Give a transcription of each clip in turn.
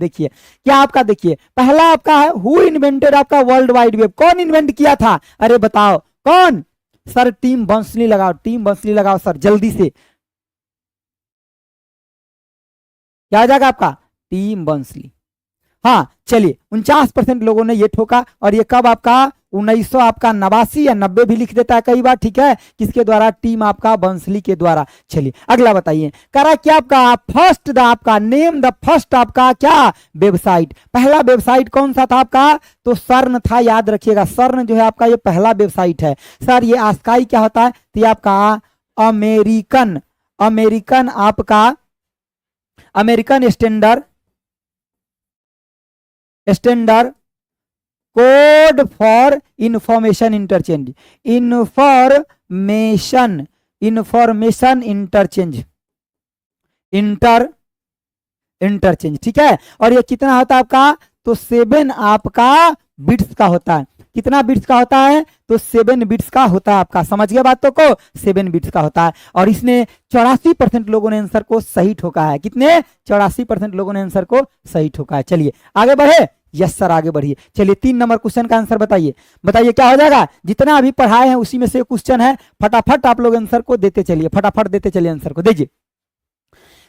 देखिए क्या आपका, देखिए पहला आपका है हु इन्वेंटेड आपका वर्ल्ड वाइड वेब, कौन इन्वेंट किया था, अरे बताओ कौन, सर टिम बर्नर्स-ली लगाओ, टिम बर्नर्स-ली लगाओ सर जल्दी से, क्या हो जाएगा आपका, टिम बर्नर्स-ली। हाँ चलिए 49% लोगों ने ये ठोका, और ये कब आपका 1900 आपका 89 या 90 भी लिख देता है कई बार, ठीक है, किसके द्वारा, टीम आपका बर्नर्स-ली के द्वारा। चलिए अगला बताइए, कह रहा क्या आपका फर्स्ट द आपका नेम द फर्स्ट आपका क्या वेबसाइट, पहला वेबसाइट कौन सा था आपका, तो सर्न था, याद रखिएगा सर्न जो है आपका ये पहला वेबसाइट है। सर ये आस्काई क्या होता है, तो ये आपका अमेरिकन, अमेरिकन आपका American standard code for information interchange, information interchange interchange, ठीक है। और ये कितना होता है आपका, तो 7 आपका बिट्स का होता है, कितना बिट्स का होता है, तो 7 बिट्स का होता है आपका, समझ गया बातों को, 7 बिट्स का होता है। और इसने 84% लोगों ने आंसर को सही ठोका है, कितने, 84% लोगों ने आंसर को सही ठोका है। चलिए आगे बढ़े, यस सर आगे बढ़िए। चलिए 3 नंबर क्वेश्चन का आंसर बताइए, बताइए क्या हो जाएगा, जितना अभी पढ़ाए हैं उसी में से क्वेश्चन है, फटाफट आप लोग आंसर को देते चलिए, फटाफट देते चलिए आंसर को, दीजिए।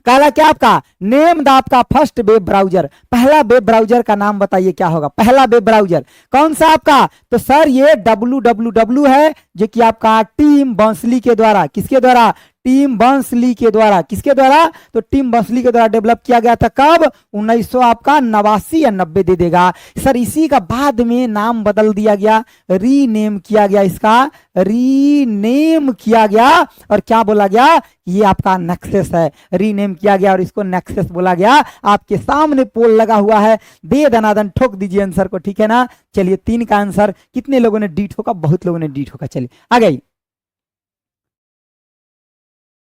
कहा क्या आपका नेम द आपका फर्स्ट वेब ब्राउजर, पहला वेब ब्राउजर का नाम बताइए क्या होगा, पहला वेब ब्राउजर कौन सा आपका, तो सर ये www है, जो कि आपका टिम बर्नर्स-ली के द्वारा, किसके द्वारा, टिम बर्नर्स-ली के द्वारा, किसके द्वारा, तो टिम बर्नर्स-ली के द्वारा डेवलप किया गया था, कब 1900 आपका 89 या 90 दे देगा सर। इसी का बाद में नाम बदल दिया गया, रीनेम किया गया, इसका रीनेम किया गया, और क्या बोला गया, ये आपका नेक्सस है, रीनेम किया गया और इसको नेक्सस बोला गया। आपके सामने पोल लगा हुआ है, दे दनादन ठोक दीजिए आंसर को, ठीक है ना। चलिए 3 का आंसर, कितने लोगों ने डी ठोका, बहुत लोगों ने डी ठोका। चलिए आगे,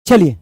चलिए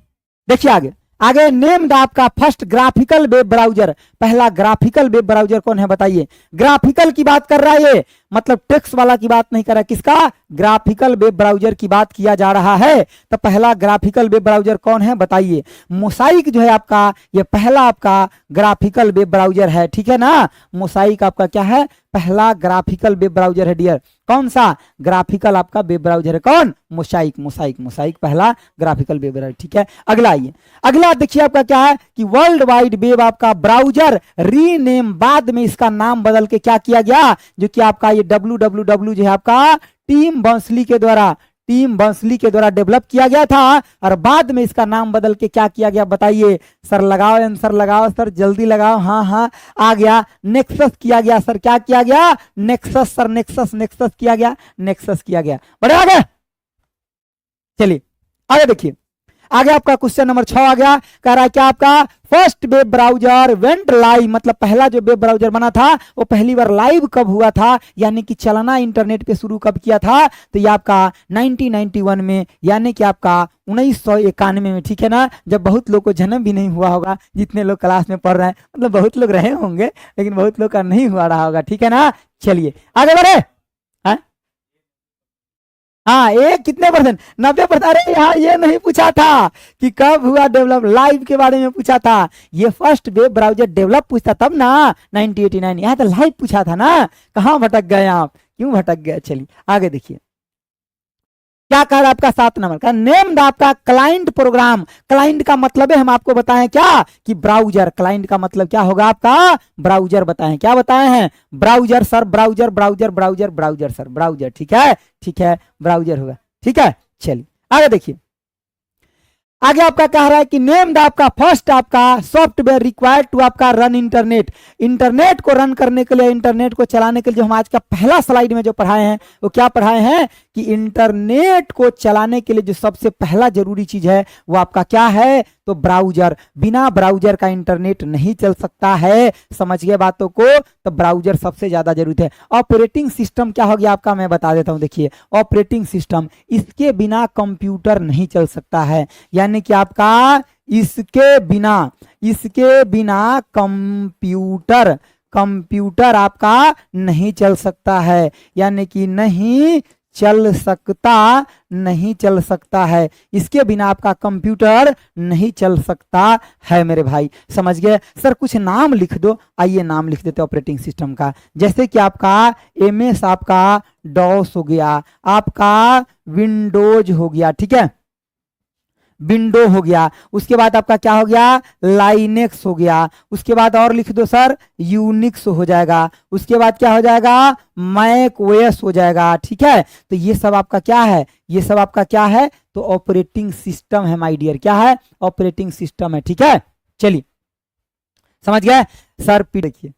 देखिए आगे, आगे नेम द आपका फर्स्ट ग्राफिकल वेब ब्राउजर, पहला ग्राफिकल वेब ब्राउजर कौन है बताइए, ग्राफिकल की बात कर रहा है ये, मतलब टेक्स्ट वाला की बात नहीं कर रहा है, किसका, ग्राफिकल वेब ब्राउजर की बात किया जा रहा है। तो पहला ग्राफिकल वेब ब्राउजर कौन है बताइए, मोसाइक जो है आपका, ये पहला आपका ग्राफिकल वेब ब्राउजर है, ठीक है ना। मोसाइक आपका क्या है, पहला ग्राफिकल वेब ब्राउजर है डियर, कौन सा ग्राफिकल आपका वेब ब्राउजर है, कौन, मोसाइक, मोसाइक, मोसाइक पहला ग्राफिकल वेब ब्राउजर, ठीक है। अगला आइए, अगला देखिए आपका क्या है कि वर्ल्ड वाइड वेब आपका ब्राउजर रीनेम, बाद में इसका नाम बदल के क्या किया गया, जो कि आपका ये www जो है आपका टिम बर्नर्स-ली के द्वारा, टिम बर्नर्स-ली के द्वारा डेवलप किया गया था, और बाद में इसका नाम बदल के क्या किया गया बताइए, सर लगाओ आंसर लगाओ सर जल्दी लगाओ, हाँ हाँ आ गया, नेक्सस किया गया सर, क्या किया गया, नेक्सस सर, नेक्सस, नेक्सस किया गया, नेक्सस किया गया, बड़े आगे। चलिए आगे देखिए, आगे आपका क्वेश्चन नंबर 6 आ गया, कह रहा है क्या आपका first web browser went live, मतलब पहला जो वेब ब्राउजर बना था वो पहली बार लाइव कब हुआ था, यानी कि चलना इंटरनेट पे शुरू कब किया था, तो ये आपका 1991 में, यानी कि आपका 1991 में, ठीक है ना। जब बहुत लोग को जन्म भी नहीं हुआ होगा, जितने लोग क्लास में पढ़ रहे हैं, मतलब बहुत लोग रहे होंगे लेकिन बहुत लोग का नहीं हुआ रहा होगा, ठीक है ना। चलिए आगे बढ़े, हाँ एक कितने परसेंट, 90%। अरे यार ये नहीं पूछा था कि कब हुआ डेवलप, लाइव के बारे में पूछा था, ये फर्स्ट वेब ब्राउजर डेवलप पूछता तब ना 1989, यहाँ तो लाइव पूछा था ना, कहाँ भटक गए आप, क्यों भटक गए। चलिए आगे देखिए, क्या कह रहा है आपका 7 नंबर का, नेम द आपका क्लाइंट प्रोग्राम, क्लाइंट का मतलब है हम आपको बताएं क्या कि ब्राउजर, क्लाइंट का मतलब क्या होगा आपका ब्राउजर, बताएं क्या बताए हैं, browser sir, browser browser browser browser sir, browser, ठीक है, ठीक है ब्राउजर होगा, ठीक है। चलिए आगे देखिए, आगे आपका कह रहा है कि नेम द आपका फर्स्ट आपका सॉफ्टवेयर रिक्वायर्ड टू आपका रन इंटरनेट, इंटरनेट को रन करने के लिए, इंटरनेट को चलाने के लिए, जो हम आज का पहला स्लाइड में जो पढ़ाए हैं वो क्या पढ़ाए हैं कि इंटरनेट को चलाने के लिए जो सबसे पहला जरूरी चीज है वो आपका क्या है, तो ब्राउजर, बिना ब्राउजर का इंटरनेट नहीं चल सकता है, समझ गए बातों को, तो ब्राउजर सबसे ज्यादा जरूरत है। ऑपरेटिंग सिस्टम क्या हो गया आपका, मैं बता देता हूं, देखिए ऑपरेटिंग सिस्टम, इसके बिना कंप्यूटर नहीं चल सकता है, यानी कि आपका इसके बिना कंप्यूटर आपका नहीं चल सकता है, यानी कि नहीं चल सकता, नहीं चल सकता है, इसके बिना आपका कंप्यूटर नहीं चल सकता है मेरे भाई। समझ गए सर? कुछ नाम लिख दो। आइए नाम लिख देते ऑपरेटिंग सिस्टम का। जैसे कि आपका MS आपका डॉस हो गया, आपका विंडोज हो गया, ठीक है, विंडो हो गया। उसके बाद आपका क्या हो गया? लाइनेक्स हो गया। उसके बाद और लिख दो सर, यूनिक्स हो जाएगा। उसके बाद क्या हो जाएगा? मैक ओएस हो जाएगा, ठीक है। तो ये सब आपका क्या है? ये सब आपका क्या है? तो ऑपरेटिंग सिस्टम है माय डियर। क्या है? ऑपरेटिंग सिस्टम है, ठीक है। चलिए समझ गए सर? पी देखिए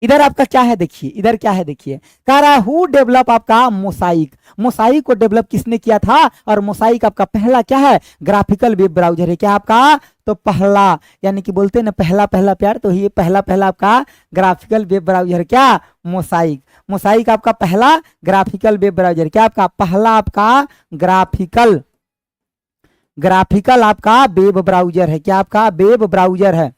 इधर आपका क्या है, देखिए इधर क्या है, देखिए कह रहा हु डेवलप आपका मोसाइक। मोसाइक को डेवलप किसने किया था? और मोसाइक आपका पहला क्या है? ग्राफिकल वेब ब्राउजर है। क्या आपका? तो पहला, यानी कि बोलते हैं ना पहला पहला प्यार, तो ये पहला पहला आपका ग्राफिकल वेब ब्राउजर क्या? मोसाइक। मोसाइक आपका पहला ग्राफिकल वेब ब्राउजर। क्या आपका? पहला आपका ग्राफिकल, ग्राफिकल आपका वेब ब्राउजर है। क्या आपका? वेब ब्राउजर है।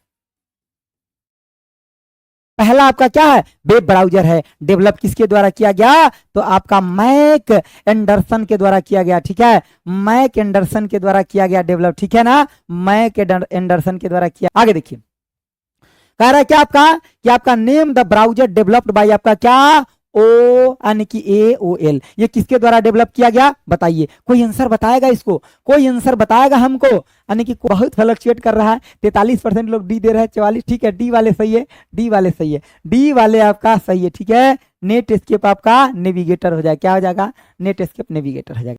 पहला आपका क्या है? वेब ब्राउजर है। डेवलप किसके द्वारा किया गया? तो आपका मैक एंडरसन के द्वारा किया गया, ठीक है। मैक एंडरसन के द्वारा किया गया डेवलप, ठीक है ना। मैक एंडरसन के द्वारा किया। आगे देखिए कह रहा है क्या आपका? कि आपका name the browser developed by आपका क्या? ओ यानी कि AOL। ये किसके द्वारा डेवलप किया गया? बताइए, कोई आंसर बताएगा इसको? कोई आंसर बताएगा हमको? यानी कि बहुत फ्लक्चुएट कर रहा है। 43% लोग डी दे रहे हैं, 44, ठीक है। डी वाले सही है, डी वाले सही है, डी वाले आपका सही है, ठीक है। नेट एस्केप आपका नेविगेटर हो जाएगा। क्या हो जाएगा? नेट एस्केप नेविगेटर हो जाएगा।